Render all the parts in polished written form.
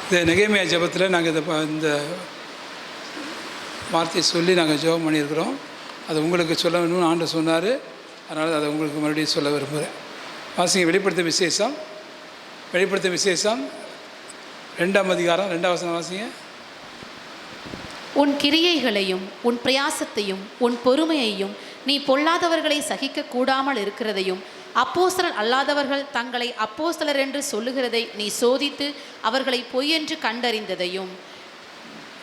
இந்த நெகேமியா ஜெபத்தில் நாங்கள் இந்த வார்த்தையை சொல்லி நாங்கள் ஜெபம் பண்ணியிருக்கிறோம். அது உங்களுக்கு சொல்ல வேணும்னு ஆண்டு சொன்னார். அதனால் அதை உங்களுக்கு மறுபடியும் சொல்ல விரும்புகிறேன். வாசிங்க வெளிப்படுத்தும் விசேஷம் 2ஆம் அதிகாரம் 2ஆம் வசனம் வாசிங்க. உன் கிரியைகளையும் உன் பிரயாசத்தையும் உன் பொறுமையையும் நீ பொல்லாதவர்களை சகிக்க கூடாமல் இருக்கிறதையும் அப்போஸ்தலர் அல்லாதவர்கள் தங்களை அப்போஸ்தலர் என்று சொல்லுகிறதை நீ சோதித்து அவர்களை பொய்யென்று கண்டறிந்ததையும்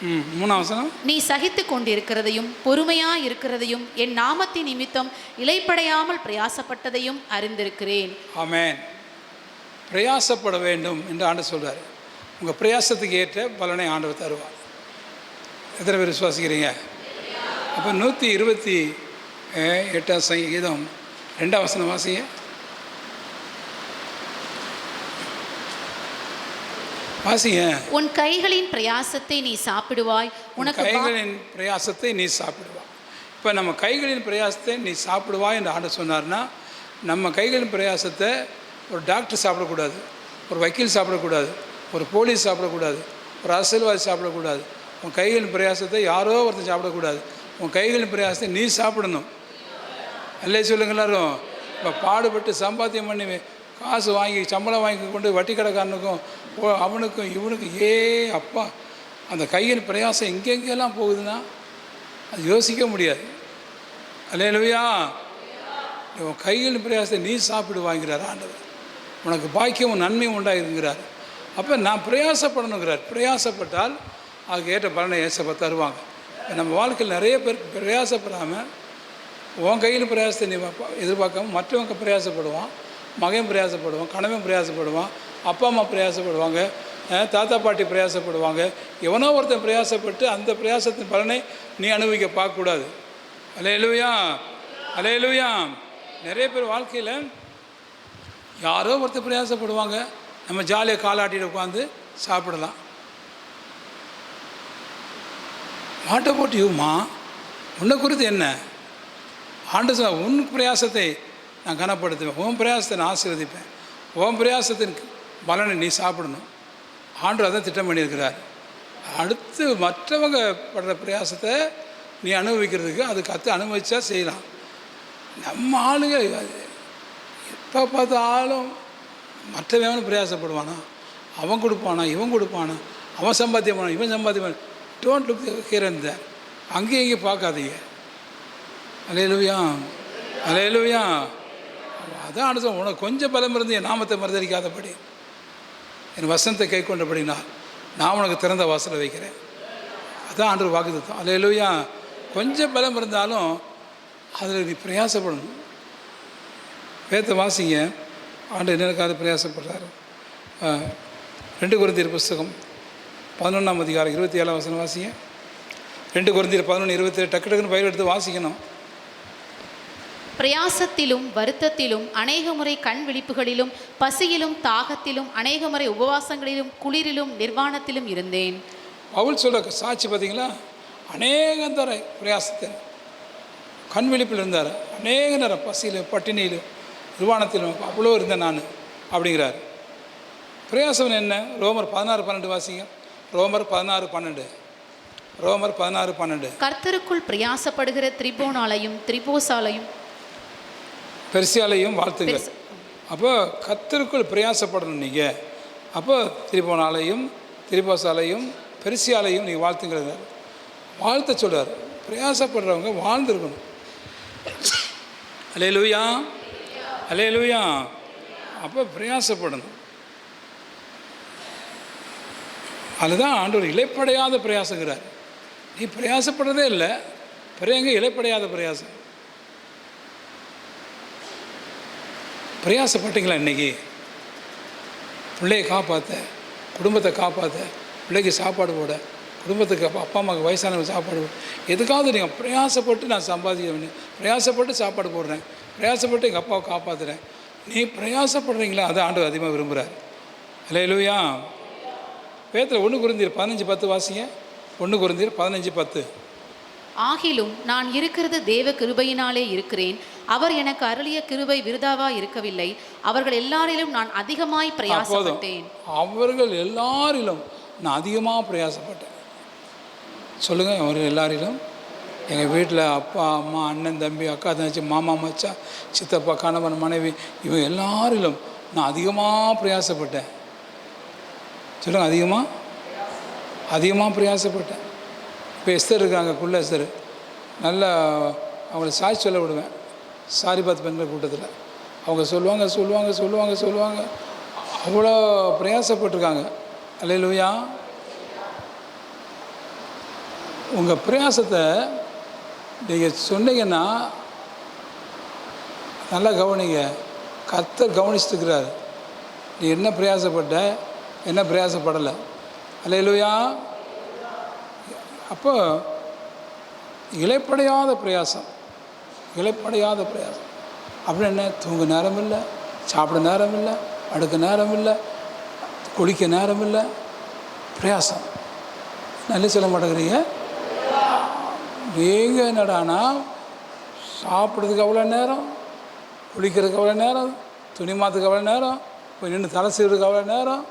3ஆம் வசனம் நீ சகித்து கொண்டிருக்கிறதையும் பொறுமையாய் இருக்கிறதையும் என் நாமத்தின் நிமித்தம் இளைப்படையாமல் பிரயாசப்பட்டதையும் அறிந்திருக்கிறேன். ஆமென். பிரயாசப்பட வேண்டும் என்று ஆண்டு சொல்கிறார். உங்கள் பிரயாசத்துக்கு ஏற்ற பலனை ஆண்டவர் தருவார். எத்தனை பேர் விசுவாசிக்கிறீங்க? அப்போ 128ஆம் சங்கீதம் 2ஆம் வசனம் வாசிங்க. வாசிங்க. உன் கைகளின் பிரயாசத்தை நீ சாப்பிடுவாய். உனக்கு கைகளின் பிரயாசத்தை நீ சாப்பிடுவாய். இப்போ நம்ம கைகளின் பிரயாசத்தை நீ சாப்பிடுவாய் என்று ஆண்டு சொன்னார்னா, நம்ம கைகளின் பிரயாசத்தை ஒரு டாக்டர் சாப்பிடக்கூடாது, ஒரு வக்கீல் சாப்பிடக்கூடாது, ஒரு போலீஸ் சாப்பிடக்கூடாது, ஒரு அரசியல்வாதி சாப்பிடக்கூடாது. உன் கைகளின் பிரயாசத்தை யாரோ ஒருத்தர் சாப்பிடக்கூடாது. உன் கைகளின் பிரயாசத்தை நீ சாப்பிடணும். அல்லே சொல்லுங்க எல்லாரும். இப்போ பாடுபட்டு சம்பாத்தியம் பண்ணி காசு வாங்கி சம்பளம் வாங்கி கொண்டு வட்டி கடைக்காரனுக்கும் அவனுக்கும் இவனுக்கும் அப்பா அந்த கையின் பிரயாசம் எங்கெங்கெல்லாம் போகுதுன்னா அது யோசிக்க முடியாது. அல்லேலூயா. உன் கையின் பிரயாசத்தை நீ சாப்பிடு வாங்கிறார் ஆண்டவர். உனக்கு பாக்கியமும் நன்மையும் உண்டாயிருங்கிறார். அப்போ நான் பிரயாசப்படணுங்கிறார். பிரயாசப்பட்டால் அதுக்கு ஏற்ற பலனை ஏசப்பா தருவாங்க. நம்ம வாழ்க்கையில் நிறைய பேர் பிரயாசப்படாமல் உன் கையில் பிரயாசத்தை நீ எதிர்பார்க்காம மற்றவங்க பிரயாசப்படுவான். மகன் பிரயாசப்படுவான், கணவன் பிரயாசப்படுவான், அப்பா அம்மா பிரயாசப்படுவாங்க, தாத்தா பாட்டி பிரயாசப்படுவாங்க. எவனோ ஒருத்தன் பிரயாசப்பட்டு அந்த பிரயாசத்தின் பலனை நீ அனுபவிக்க பார்க்கக்கூடாது. அல்லேலூயா, அல்லேலூயா. நிறைய பேர் வாழ்க்கையில் யாரோ ஒருத்தர் பிரயாசப்படுவாங்க. நம்ம ஜாலியாக காலாட்டிட்டு உட்காந்து சாப்பிடலாம். மாட்டை போட்டு யூமா உன்னை குறித்து என்ன ஆண்டு சொன்ன, உன் பிரயாசத்தை நான் கனப்படுத்துவேன், உன் பிரயாசத்தை நான் ஆசீர்வதிப்பேன், உன் பிரயாசத்தின் பலனை நீ சாப்பிடணும். ஆண்டு அதான் திட்டம் பண்ணியிருக்கிறார். அடுத்து மற்றவங்க படுற பிரயாசத்தை நீ அனுபவிக்கிறதுக்கு அது அனுபவிச்சா செய்யலாம். நம்ம ஆளுங்க எப்போ பார்த்தாலும் மற்றவன் பிரயாசப்படுவானா, அவன் கொடுப்பானா, இவன் கொடுப்பானா, அவன் சம்பாத்தியம் பண்ணான், இவன் சம்பாத்தியம் பண்ண. டோன்ட் லுக் ஹியர் அண்ட் தேர். அங்கேயும் இங்கேயும் பார்க்காதீங்க. அல்லேலூயா, அல்லேலூயா. அதான் ஆண்டு சொல்ல, உனக்கு கொஞ்சம் பலம் இருந்து என் நாமத்தை மறுதளிக்காதபடி என் வசனத்தை கை கொண்டபடினால் நான் உனக்கு திறந்த வாசலை வைக்கிறேன். அதான் ஆண்டு வாக்குத்தத்தம். அல்லேலூயா. கொஞ்சம் பலம் இருந்தாலும் அதில் நீ பிரயாசப்படணும். வேதத்தை வாசிங்க. ஆண்டு என்னக்காக பிரயாசப்படுறாரு. 2 கொரிந்தியர் புஸ்தகம் 11ஆம் அதிகாரம் 27ஆம் வசனம் வாசிங்க. 2 கொரிந்தியர் 11:27. டக்கு டக்குன்னு பயிர் எடுத்து வாசிக்கணும். பிரயாசத்திலும் வருத்தத்திலும் அநேக முறை கண் விழிப்புகளிலும் பசியிலும் தாகத்திலும் அநேக முறை உபவாசங்களிலும் குளிரிலும் நிர்வாணத்திலும் இருந்தேன். பவுல் சொல்ற சாட்சி பார்த்தீங்களா? அநேக தர பிரயாசத்தில் கண் விழிப்பில் இருந்தார். அநேக நேரம் பசியிலும் பட்டினியிலும் நிர்வாணத்திலும் அவ்வளோ இருந்தேன் நான் அப்படிங்கிறார். பிரயாசம் என்ன? ரோமர் 16:12 வாசிங்க. ரோமர் 16:12. ரோமர் 16:12. கர்த்தருக்குள் பிரயாசப்படுகிற திரிபோனாலையும் திரிபோசாலையும் பெர்சியாலையும் வாழ்த்துங்கள். அப்போ கர்த்தருக்குள் பிரயாசப்படணும் நீங்கள். அப்போ திரிபோனாலையும் திரிபோசாலையும் பெர்சியாலையும் நீங்கள் வாழ்த்துங்கிறது வாழ்த்த சொல்கிறார். பிரயாசப்படுறவங்க வாழ்ந்துருக்கணும். அல்லேலூயா, அல்லேலூயா. அப்போ பிரயாசப்படணும். அதுதான் ஆண்டவர் இலைப்படையாத பிரயாசங்கிறார். நீ பிரயாசப்படுறதே இல்லை, பிறகு இலைப்படையாத பிரயாசம். பிரயாசப்பட்டீங்களா இன்றைக்கி? பிள்ளையை காப்பாற்ற, குடும்பத்தை காப்பாற்ற, பிள்ளைக்கு சாப்பாடு போட, குடும்பத்துக்கு அப்பா அம்மாவுக்கு வயசானவங்க சாப்பாடு போட, எதுக்காவது நீங்கள் பிரயாசப்பட்டு நான் சம்பாதிக்க, பிரயாசப்பட்டு சாப்பாடு போடுறேன், பிரயாசப்பட்டு எங்கள் அப்பாவை காப்பாற்றுறேன். நீ பிரயாசப்படுறீங்களா? அதை ஆண்டவர் அதிகமாக விரும்புகிறார். அல்லேலூயா. வேதத்தில் 1 கொரிந்தியர் 15:10 வாசிங்க. 1 கொரிந்தியர் 15:10. ஆகிலும் நான் இருக்கிறது தேவ கிருபையினாலே இருக்கிறேன். அவர் எனக்கு அருளிய கிருபை விருதாவா இருக்கவில்லை. அவர்கள் எல்லாரிலும் நான் அதிகமாய் பிரயாசப்பட்டேன். அவர்கள் எல்லாரிலும் நான் அதிகமாக பிரயாசப்பட்டேன். சொல்லுங்கள், அவர் எல்லாரிலும். எங்கள் வீட்டில் அப்பா அம்மா அண்ணன் தம்பி அக்கா தங்கச்சி மாமா மச்சான் சித்தப்பா கணவன் மனைவி இவங்க எல்லாரிலும் நான் அதிகமாக பிரயாசப்பட்டேன். சொல்லுங்கள், அதிகமாக பிரயாசப்பட்டேன். இப்போ எஸ்தர் இருக்காங்க, குள்ள எஸ்தர். நல்லா அவங்கள சாட்சி சொல்ல விடுவேன் சாரி பார்த்து பெண்கள் கூட்டத்தில். அவங்க சொல்லுவாங்க அவ்வளோ பிரயாசப்பட்டிருக்காங்க. அல்லேலூயா. உங்கள் பிரயாசத்தை நீங்கள் சொன்னீங்கன்னா நல்லா கவனிங்க. கர்த்தர் கவனிச்சுட்டுருக்கிறார். நீ என்ன பிரயாசப்பட்ட, என்ன பிரயாசப்படலை. அல்லேலூயா. அப்போ இளைப்படையாத பிரயாசம் அப்படின்னு என்ன? தூங்க நேரம் இல்லை, சாப்பிட நேரம் இல்லை, அடுக்க நேரம் இல்லை, குளிக்க நேரம் இல்லை, பிரயாசம். நல்ல சொல்ல மாட்டேங்கிறீங்க. நீங்கள் என்னடானா சாப்பிட்றதுக்கு அவ்வளோ நேரம், குளிக்கிறதுக்கு அவ்வளோ நேரம், துணி மாற்றுக்கு அவ்வளோ நேரம், போய் நின்று தலை செய்கிறதுக்கு அவ்வளோ நேரம்.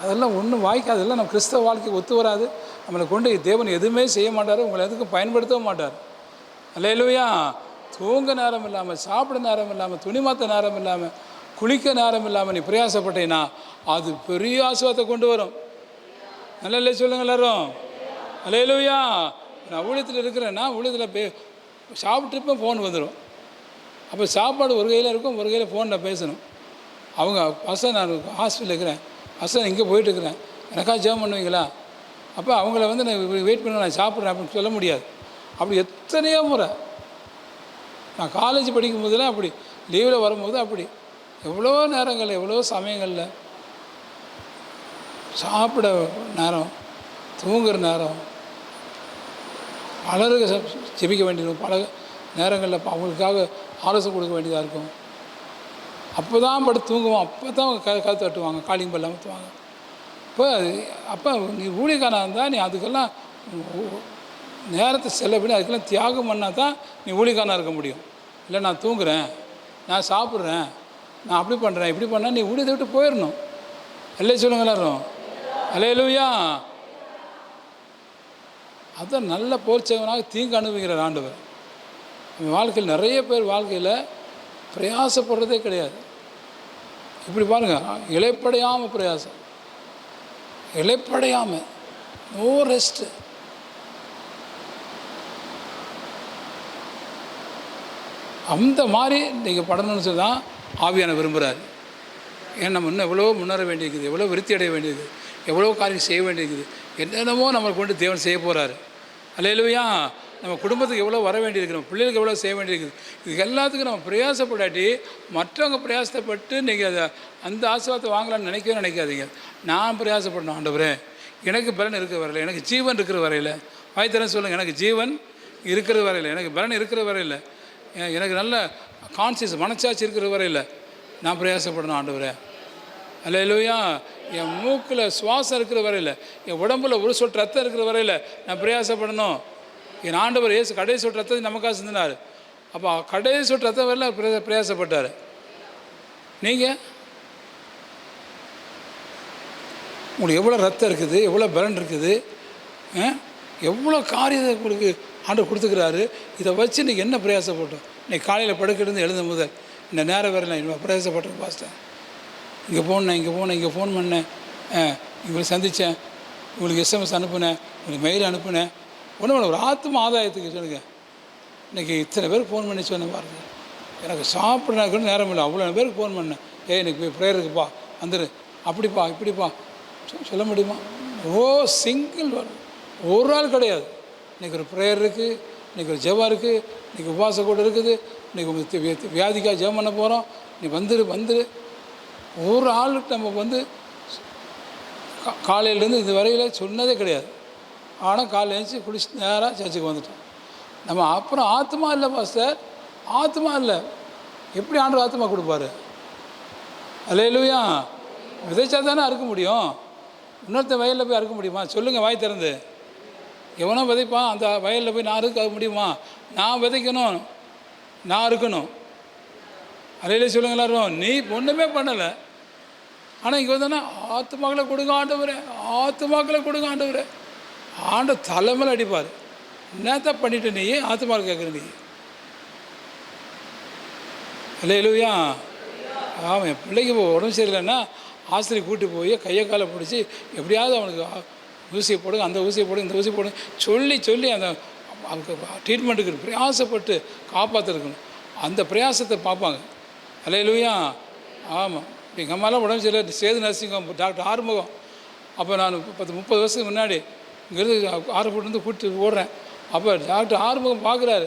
அதெல்லாம் ஒன்றும் வாய்க்காது. அதெல்லாம் நம்ம கிறிஸ்தவ வாழ்க்கைக்கு ஒத்து வராது. நம்மளை கொண்டு தேவன் எதுவுமே செய்ய மாட்டார், உங்களை எதுக்கும் பயன்படுத்தவும் மாட்டார். அல்லேலூயா. தூங்க நேரம் இல்லாமல், சாப்பிட நேரம் இல்லாமல், துணி மாற்ற நேரம் இல்லாமல், குளிக்க நேரம் இல்லாமல் நீ பிரயாசப்பட்டீங்கன்னா அது பெரிய ஆசீர்வாதத்தை கொண்டு வரும். நல்லா சொல்லுங்கள் எல்லாரும். அல்லேலூயா. நான் ஊழியத்தில் இருக்கிறேன்னா ஊழியத்தில் சாப்பிட்ருப்பேன், ஃபோன் வந்துடும். அப்போ சாப்பாடு ஒரு கையில் இருக்கும், ஒரு கையில் ஃபோனில் பேசணும். அவங்க பசங்க, நான் ஹாஸ்பிட்டலில் இருக்கிறேன், பசங்க இங்கே போயிட்டுருக்கிறேன், எனக்காக ஜெபம் பண்ணுவீங்களா? அப்போ அவங்கள வந்து நான் வெயிட் பண்ண, நான் சாப்பிட்றேன் அப்படின்னு சொல்ல முடியாது. அப்படி எத்தனையோ முறை நான் காலேஜ் படிக்கும் போதெல்லாம் அப்படி, லீவில் வரும்போது அப்படி, எவ்வளோ நேரங்களில் எவ்வளோ சமயங்களில் சாப்பிட நேரம், தூங்குகிற நேரம், பலருக்கு ஜெபிக்க வேண்டியிருக்கும், பல நேரங்களில் அவங்களுக்காக ஆலோசனை கொடுக்க வேண்டியதாக இருக்கும். அப்போ தான் படுத்து தூங்குவோம், அப்போ தான் கதை தட்டுவாங்க, காலிங் பெல் அமுத்துவாங்க. அப்போ நீ ஊழியக்காரனாக இருந்தால் நீ அதுக்கெல்லாம் நேரத்தை செலவிட, அதுக்கெல்லாம் தியாகம் பண்ணால் தான் நீ ஊழியக்காரனாக இருக்க முடியும். இல்லை நான் தூங்குறேன், நான் சாப்பிட்றேன், நான் அப்படி பண்ணுறேன், இப்படி பண்ணால் நீ ஊழியத்தை விட்டு போயிடணும். அல்லே சொல்லுங்க எல்லாரும். அல்லேலூயா. அதுதான் நல்ல போர்ச்சவனாக தீங்கு அனுபவிக்கிறார் ஆண்டவர். நம்ம வாழ்க்கையில் நிறைய பேர் வாழ்க்கையில் பிரயாசப்படுறதே கிடையாது. இப்படி பாருங்கள், இளைப்படையாமல் பிரயாசம், இளைப்படையாமல், நோ ரெஸ்ட்டு. அந்த மாதிரி நீங்கள் படணும்னு சொல்லி தான் ஆவியான விரும்புகிறார். ஏன்னா நம்ம இன்னும் எவ்வளோ முன்னேற வேண்டியிருக்குது, எவ்வளோ விருத்தி அடைய வேண்டியிருக்குது, எவ்வளோ காரியம் செய்ய வேண்டியிருக்குது, என்னென்னமோ நம்மளை கொண்டு தேவன் செய்ய போகிறாரு. அல்லேலூயா. நம்ம குடும்பத்துக்கு எவ்வளோ வர வேண்டியிருக்கு, நம்ம பிள்ளைகளுக்கு எவ்வளோ செய்ய வேண்டியிருக்குது. இது எல்லாத்துக்கும் நம்ம பிரயாசப்படாட்டி மற்றவங்க பிரயாசப்பட்டு நீங்கள் அதை அந்த ஆசீர்வாதத்தை வாங்கலான்னு நினைக்காதீங்க. நான் பிரயாசப்படணும் ஆண்டவரே, எனக்கு பலன் இருக்கிற வரையில், எனக்கு ஜீவன் இருக்கிற வரையில், வாய்த்தரேன் சொல்லுங்கள், எனக்கு ஜீவன் இருக்கிற வரையில், எனக்கு பலன் இருக்கிற வரையில், எனக்கு நல்ல கான்சியஸ் மனச்சாட்சி இருக்கிற வரையில் நான் பிரயாசப்படணும் ஆண்டவரே. அல்லேலூயா. என் மூக்கில் சுவாசம் இருக்கிற வரையில், என் உடம்புல ஒரு சொட்டு ரத்தம் இருக்கிற வரையில் நான் பிரயாசப்படணும். என் ஆண்டவர் இயேசு கடைசி சொட்டு ரத்தத்தை நமக்காக சிந்தினார். அப்போ கடைசி சொட்டு ரத்தம் வரையில் பிரயாசப்பட்டார். நீங்கள் உங்களுக்கு எவ்வளோ ரத்தம் இருக்குது, எவ்வளோ பலன் இருக்குது, எவ்வளோ காரியத்தை உங்களுக்கு ஆண்டவர் கொடுத்துக்கிறாரு. இதை வச்சு இன்றைக்கி என்ன பிரயாசப்பட்டோம்? இன்றைக்கி காலையில் படுக்கிறது எழுந்த முதல் இந்த நேரம் வரையில் இன்னும் பிரயாசப்பட்டேன். பாஸ்டர் இங்கே இங்கே ஃபோன் பண்ணேன், இவங்களை சந்தித்தேன், உங்களுக்கு எஸ்எம்எஸ் அனுப்புனேன், உங்களுக்கு மெயில் அனுப்புனேன். ஒன்றும் ஒரு ஆத்ம ஆதாயத்துக்கு சொல்லுங்க. இன்றைக்கி இத்தனை பேருக்கு ஃபோன் பண்ணி சொன்னேன் பாருங்க, எனக்கு சாப்பிட்றதுக்கு நேரம் இல்லை, அவ்வளோ பேருக்கு ஃபோன் பண்ணேன். எனக்கு போய் ப்ரேயர் இருக்குப்பா, வந்துடு, அப்படிப்பா இப்படிப்பா சொல்ல முடியுமா? சிங்கிள் ஒரு ஆள் கிடையாது. இன்றைக்கி ஒரு ப்ரேயர் இருக்குது, இன்றைக்கி ஒரு ஜெபம் இருக்குது, இன்றைக்கி உபவாச கூட இருக்குது, இன்றைக்கி உங்களுக்கு வியாதிக்காக ஜெபம் பண்ண போகிறோம், நீ வந்துடு. ஒரு ஆளுக்கு நம்ம வந்து காலையிலேருந்து இது வரையில் சொன்னதே கிடையாது. ஆனால் காலையில் எழுந்துச்சி குளிச்சு நேராக சர்ச்சுக்கு வந்துட்டோம். நம்ம அப்புறம் ஆத்மா இல்லை பாஸ்டர், ஆத்மா இல்லை. எப்படி ஆண்டவர் ஆத்மா கொடுப்பாரு? அல்லேலூயா. விதைச்சா தானே அறுக்க முடியும். இன்னொருத்த வயலில் போய் அறுக்க முடியுமா? சொல்லுங்கள், வாய் திறந்து. எவனோ விதைப்பான், அந்த வயலில் போய் நான் அறுக்க முடியுமா? நான் விதைக்கணும், நான் அறுக்கணும். அல்லேலூயா சொல்லுங்க எல்லாரும். நீ ஒன்றுமே பண்ணலை, ஆனால் இங்கே வந்தோன்னா ஆத்துமாக்களை கொடுங்க ஆண்டவரே, ஆத்துமாக்களை கொடுங்க ஆண்டவரே. தலைமையில் அடிப்பார். என்னத்தான் பண்ணிட்டு நீ ஆத்துமாவில் கேட்குற நீ? அல்லேலூயா. ஆமாம், என் பிள்ளைக்கு உடம்பு சரியில்லைன்னா ஆசிரியர் கூட்டி போய் கையை காலை பிடிச்சி எப்படியாவது அவனுக்கு ஊசியை போடுங்க, அந்த ஊசியை போடுங்க, இந்த ஊசி போடுங்க சொல்லி சொல்லி அந்த அவனுக்கு ட்ரீட்மெண்ட்டுக்கு பிரயாசப்பட்டு காப்பாற்றிருக்கணும். அந்த பிரயாசத்தை பார்ப்பாங்க. அல்லேலூயா. ஆமாம், எங்கள் அம்மாலாம் உடம்பு சரியில்லை, சேது நர்சிங்கம் டாக்டர் ஆறுமுகம். அப்போ நான் 30 வருஷத்துக்கு முன்னாடி இங்கேருந்து ஆறுமுகத்துலேருந்து கூப்பிட்டு ஓடுறேன். அப்போ டாக்டர் ஆறுமுகம் பார்க்குறாரு,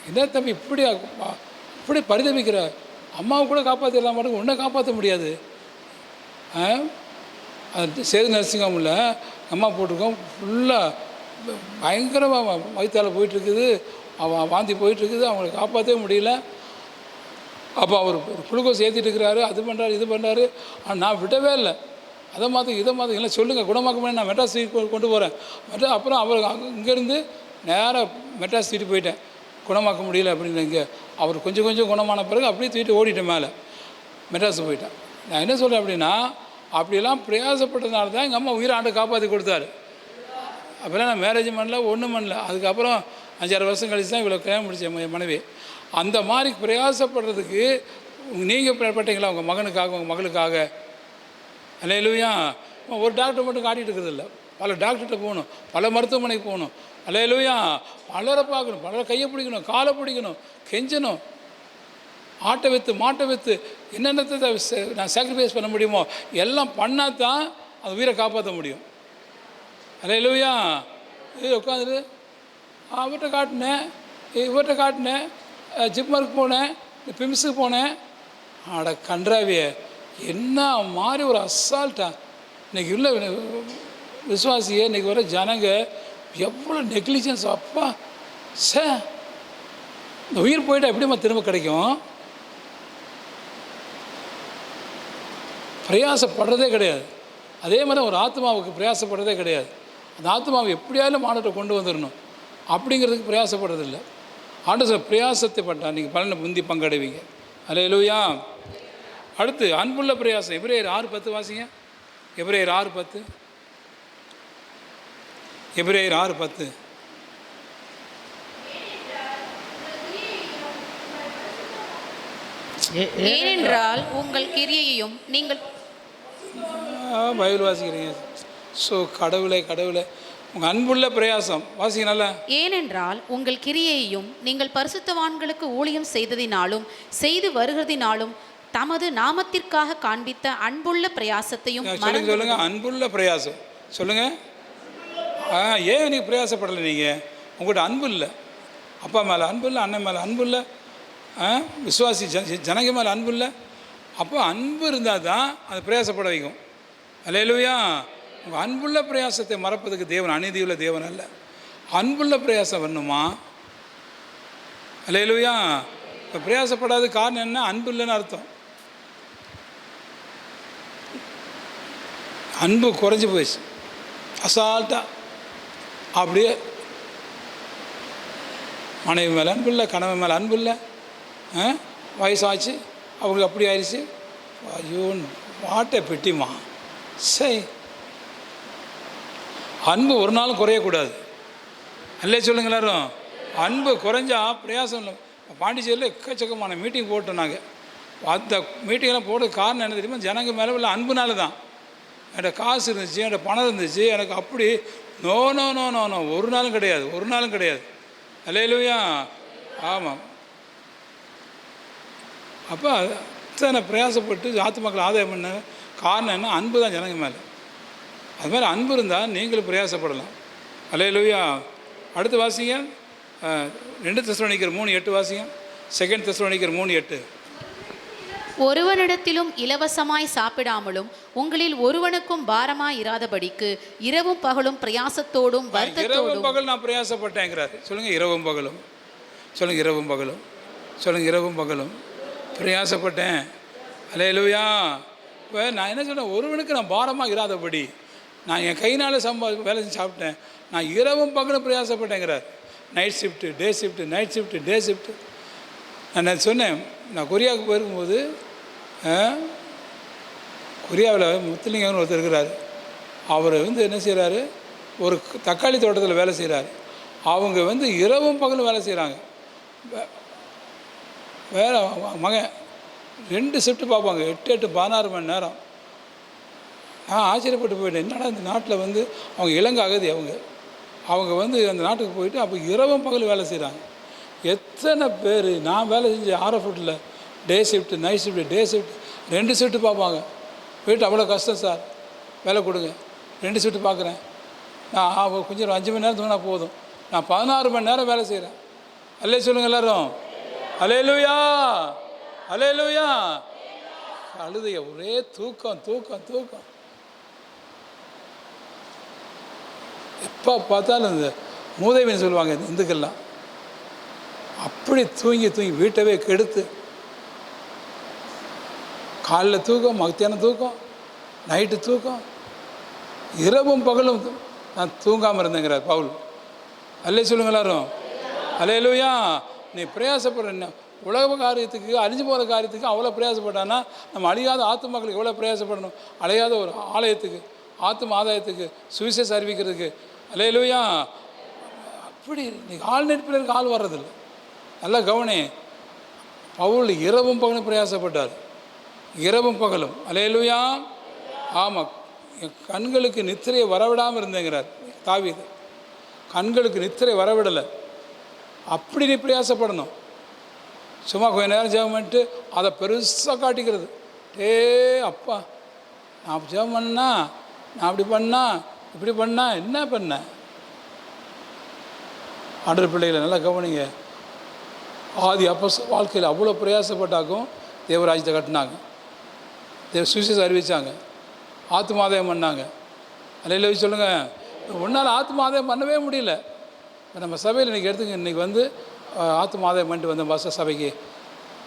என்ன தம்பி இப்படி பரிதவிக்கிற, அம்மாவை கூட காப்பாற்றிடலாம் மாட்டேங்க, ஒன்றை காப்பாற்ற முடியாது. அது சேது நர்சிங் ஹோமில் அம்மா போட்டிருக்கோம், ஃபுல்லாக பயங்கரமாக வயிற்றால் போயிட்டுருக்குது, வாந்தி போயிட்டுருக்குது, அவங்களை காப்பாற்றவே முடியல. அப்போ அவர் குளுக்கோஸ் ஏற்றிட்டு இருக்கிறாரு, அது பண்ணுறாரு இது பண்ணுறாரு. ஆனால் நான் விடவே இல்லை. அதை மாற்ற இதை மாற்ற இல்லை சொல்லுங்கள், குணமாக்க முடியாது. நான் மெட்ராஸ் கொண்டு போகிறேன். அப்புறம் அவர் இங்கேருந்து நேராக மெட்ராஸ் தூக்கிட்டு போயிட்டேன். குணமாக்க முடியல அப்படின்னு. இங்கே அவர் கொஞ்சம் கொஞ்சம் குணமான பிறகு அப்படியே தூக்கிட்டு ஓடிட்டேன் மேலே, மெட்ராஸ் போயிட்டேன். நான் என்ன சொல்கிறேன் அப்படின்னா, அப்படியெல்லாம் பிரயாசப்பட்டதுனால தான் எங்கள் அம்மா உயிரை ஆண்டு காப்பாற்றி கொடுத்தாரு. அப்போல்லாம் நான் மேரேஜ் பண்ணல, ஒன்றும் பண்ணல. அதுக்கப்புறம் 5-6 வருஷம் கழிச்சு தான் இவ்வளோ கல்யாணம் முடிச்சேன் என் மனைவி. அந்த மாதிரி பிரயாசப்படுறதுக்கு நீங்கள் பட்டீங்களா உங்கள் மகனுக்காக, உங்கள் மகளுக்காக? அல்லேலூயா. ஒரு டாக்டர் மட்டும் காட்டிகிட்டு இருக்கிறதில்ல, பல டாக்டர்கிட்ட போகணும், பல மருத்துவமனைக்கு போகணும். அல்லேலூயா. பலரை பார்க்கணும், பலரை கையை பிடிக்கணும், காலை பிடிக்கணும், கெஞ்சணும், ஆட்டை வைத்து மாட்டை வைத்து என்னென்னத்தை நான் சாக்ரிஃபைஸ் பண்ண முடியுமோ எல்லாம் பண்ணால் தான் அது உயிரை காப்பாற்ற முடியும். அல்லேலூயா. இது உட்காந்துட்டு அவர்கிட்ட காட்டினேன், இவர்கிட்ட காட்டினேன், ஜிப்மருக்கு போனேன், பிம்ஸுக்கு போனேன். ஆட கன்றாவிய என்ன மாதிரி ஒரு அசால்ட்டா இன்றைக்கி உள்ள விசுவாசியை இன்றைக்கி வர ஜனங்க எவ்வளோ நெக்லிஜென்ஸ். அப்பா இந்த உயிர் போயிட்டால் எப்படிமா திரும்ப கிடைக்கும்? பிரயாசப்படுறதே கிடையாது. அதே மாதிரி ஒரு ஆத்மாவுக்கு பிரயாசப்படுறதே கிடையாது. அந்த ஆத்மாவை எப்படியாலும் ஆண்டவர்கிட்ட கொண்டு வந்துடணும் அப்படிங்கிறதுக்கு பிரயாசப்படுறதில்லை. ஆண்டவர் பிரயாசத்தை பட்டால் நீங்கள் பலனை முந்தி பங்கடைவீங்க. அல்லேலூயா. அடுத்து அன்புள்ள பிரயாசம். எபிரேயர் 6:10 வாசிங்க. எபிரேயர் 6:10. எபிரேயர் 6:10. ஏனென்றால் உங்கள் கிரியையையும் நீங்கள் பைபிள் வாசிக்கிறீங்க. ஸோ கடவுளே கடவுளே உங்கள் அன்புள்ள பிரயாசம் வாசிங்க நல்லா. ஏனென்றால் உங்கள் கிரியையையும் நீங்கள் பரிசுத்தவான்களுக்கு ஊழியம் செய்ததினாலும் செய்து வருகிறதினாலும் தமது நாமத்திற்காக காண்பித்த அன்புள்ள பிரயாசத்தையும் சொல்லுங்க. அன்புள்ள பிரயாசம் சொல்லுங்க. ஏன் நீங்கள் பிரயாசப்படலை? நீங்கள் உங்கள்கிட்ட அன்பு இல்லை, அப்பா மேலே அன்பு இல்லை, அண்ணன் மேலே அன்பு இல்லை, விசுவாசி ஜனங்க மேலே அன்பு இல்லை. அப்போ அன்பு இருந்தால் தான் அது பிரயாசப்பட வைக்கும். அல்லேலூயா. உங்கள் அன்புள்ள பிரயாசத்தை மறப்பதுக்கு தேவன் அநீதியுள்ள தேவன் அல்ல. அன்புள்ள பிரயாசம் வரணுமா? அல்லேலூயா. இப்போ பிரயாசப்படாத காரணம் என்ன? அன்பு இல்லைன்னு அர்த்தம். அன்பு குறைஞ்சி போயிடுச்சு. அசால்ட்டாக அப்படியே மனைவி மேலே அன்பு இல்லை, கணவன் மேலே அன்பு இல்லை, வயசாச்சு அவங்களுக்கு அப்படி ஆயிடுச்சு. ஐயோ வாட்டை பெட்டிமா. சரி, அன்பு ஒரு நாளும் குறையக்கூடாது. அல்லே சொல்லுங்க எல்லாரும். அன்பு குறைஞ்சா பிரயாசம் இல்லை. பாண்டிச்சேரியில் எக்கச்சக்கமான மீட்டிங் போட்டோம் நாங்கள். அந்த மீட்டிங்கெல்லாம் போடுறது காரணம் என்ன தெரியுமா? ஜனங்க மேலே உள்ள அன்புனால தான். என்கிட்ட காசு இருந்துச்சு, என்கிட்ட பணம் இருந்துச்சு, எனக்கு அப்படி no no no no no ஒரு நாளும் கிடையாது, ஒரு நாளும் கிடையாது. அல்லேலூயா. ஆமாம். அப்போ அத்தனை பிரயாசப்பட்டு ஆத்துமக்கள் ஆதாயம் பண்ண காரணம் என்ன? அன்பு தான் ஜனங்க மேலே. அது மாதிரி அன்பு இருந்தால் நீங்களும் பிரயாசப்படலாம். அல்லேலூயா. அடுத்து வாசிங்க 2 தெசலோனிக்கர் 3:8 வாசிங்க. 2 தெசலோனிக்கர் 3:8. ஒருவனிடத்திலும் இலவசமாய் சாப்பிடாமலும் உங்களில் ஒருவனுக்கும் பாரமாய் இராதபடிக்கு இரவும் பகலும் பிரயாசத்தோடும் வருத்தத்தோடும். இரவும் பகல் நான் பிரயாசப்பட்டேங்கிறாரு. சொல்லுங்க இரவும் பகலும். சொல்லுங்க இரவும் பகலும். சொல்லுங்க இரவும் பகலும் பிரயாசப்பட்டேன். அல்லேலூயா. இப்போ நான் என்ன சொன்னேன்? ஒருவனுக்கு நான் பாரமாக இராதபடி நான் என் கையினால் வேலை செஞ்சு சாப்பிட்டேன். நான் இரவும் பகலும் பிரயாசப்பட்டேங்கிறார். நைட் ஷிஃப்ட்டு, டே ஷிஃப்ட்டு, நைட் ஷிஃப்ட்டு, டே ஷிஃப்ட்டு. நான் சொன்னேன், நான் கொரியாவுக்கு போயிருக்கும்போது கொரியாவில் முத்துலிங்கம்னு ஒருத்தர் இருக்கிறார். அவர் என்ன செய்கிறாரு, ஒரு தக்காளி தோட்டத்தில் வேலை செய்கிறாரு. அவங்க இரவும் பகலும் வேலை செய்கிறாங்க. வேலை மகன் 2 ஷிஃப்ட்டு பார்ப்பாங்க, 8 16 மணி நேரம். நான் ஆச்சரியப்பட்டு போயிட்டேன், என்னடா இந்த நாட்டில் அவங்க இலங்கை அகதி, அவங்க அந்த நாட்டுக்கு போயிட்டு அப்போ இரவும் பகல் வேலை செய்கிறாங்க. எத்தனை பேர் நான் வேலை செஞ்ச ஆர்எஃப்ல day shift, night shift, day shift 2 shift பார்ப்பாங்க. போயிட்டு அவ்வளோ கஷ்டம் சார், வேலை கொடுங்க, 2 ஷிஃப்ட்டு பார்க்குறேன். நான் கொஞ்சம் 5 மணி நேரம் தூங்கினா போதும், நான் 16 மணி நேரம் வேலை செய்கிறேன். அல்லே சொல்லுங்கள் எல்லோரும், அல்லேலூயா, அல்லேலூயா. அழுதைய ஒரே தூக்கம் தூக்கம் தூக்கம். எப்போ பார்த்தாலும் இந்த மூதேவின்னு சொல்லுவாங்க இந்துக்கள்லாம், அப்படி தூங்கி தூங்கி வீட்டவே கெடுத்து, காலைல தூக்கம், மத்தியானம் தூக்கம், நைட்டு தூக்கம், இரவும் பகலும் நான் தூங்காமல் இருந்தேங்கிறார் பவுல். அல்லே சொல்லுங்க எல்லாரும், அல்லேலூயா. நீ பிரயாசப்படுற உலக காரியத்துக்கு, அழிஞ்சு போகிற காரியத்துக்கு அவ்வளோ பிரயாசப்பட்டான்னா நம்ம அழியாத ஆத்துமாக்களுக்கு எவ்வளோ பிரயாசப்படணும். அழியாத ஒரு ஆலயத்துக்கு, ஆத்தும ஆதாயத்துக்கு, சுவிசேஷம் அறிவிக்கிறதுக்கு. அல்லேலூயா. அப்படி நீ ஆள் நெருப்பில் ஆள் வர்றதில்லை. நல்லா கவனி, பவுல் இரவும் பகலும் பிரயாசப்பட்டார், இரவும் பகலும். அல்லேலூயா. ஆமாம், என் கண்களுக்கு நித்திரையை வரவிடாமல் இருந்தேங்கிறார் தாவீது. கண்களுக்கு நித்திரை வரவிடலை. அப்படி நீ பிரயாசப்படணும். சும்மா கொஞ்ச நேரம் ஜெபம் பண்ணிட்டு அதை பெருசாக காட்டிக்கிறது. அப்பா நான் ஜெபம் பண்ணா, நான் அப்படி பண்ணா, இப்படி பண்ணா, என்ன பண்ண? ஆண்டவர் பிள்ளைகளை நல்லா கவனிங்க. ஆதி அப்போஸ்தலர் வாழ்க்கையில் அவ்வளோ பிரயாசப்பட்டாக்கும் தேவராஜ்யத்தை கட்டினாங்க, சுவிசேஷம் அறிவித்தாங்க, ஆத்துமாதாயம் பண்ணாங்க. அல்லேலூயா சொல்லுங்கள். ஒன்றால் ஆத்துமாதாயம் பண்ணவே முடியல. இப்போ நம்ம சபையில் இன்றைக்கி எடுத்துங்க, இன்றைக்கி ஆத்துமாதாயம் பண்ணிட்டு வந்த பாச சபைக்கு,